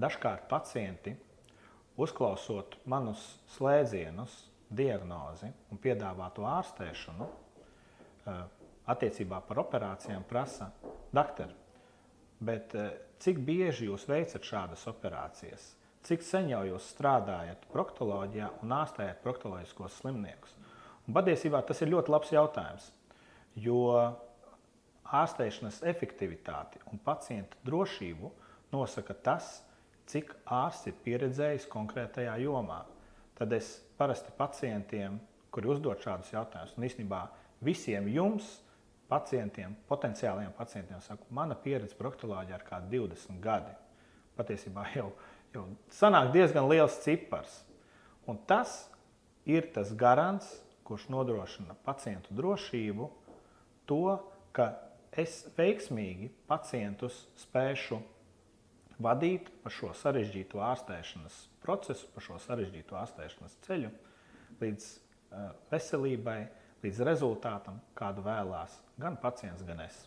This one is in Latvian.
Dažkārt pacienti, uzklausot manus slēdzienus, diagnozi un piedāvāto ārstēšanu, attiecībā par operācijām prasa: doktor, bet cik bieži jūs veicat šādas operācijas? Cik sen jau jūs strādājat proktoloģijā un ārstējat proktoloģiskos slimniekus? Un patiesībā tas ir ļoti labs jautājums, jo ārstēšanas efektivitāti un pacientu drošību nosaka tas, cik ārsts ir pieredzējis konkrētajā jomā. Tad es parasti pacientiem, kuri uzdod šādus jautājumus, un īstenībā visiem jums, pacientiem, potenciālajiem pacientiem, saku, mana pieredze proktoloģijā ir kā 20 gadi. Patiesībā jau sanāk diezgan liels cipars. Un tas ir tas garants, kurš nodrošina pacientu drošību, to, ka es veiksmīgi pacientus spēšu vadīt pa šo sarežģīto ārstēšanas procesu, pa šo sarežģīto ārstēšanas ceļu līdz veselībai, līdz rezultātam, kādu vēlās gan pacients, gan es.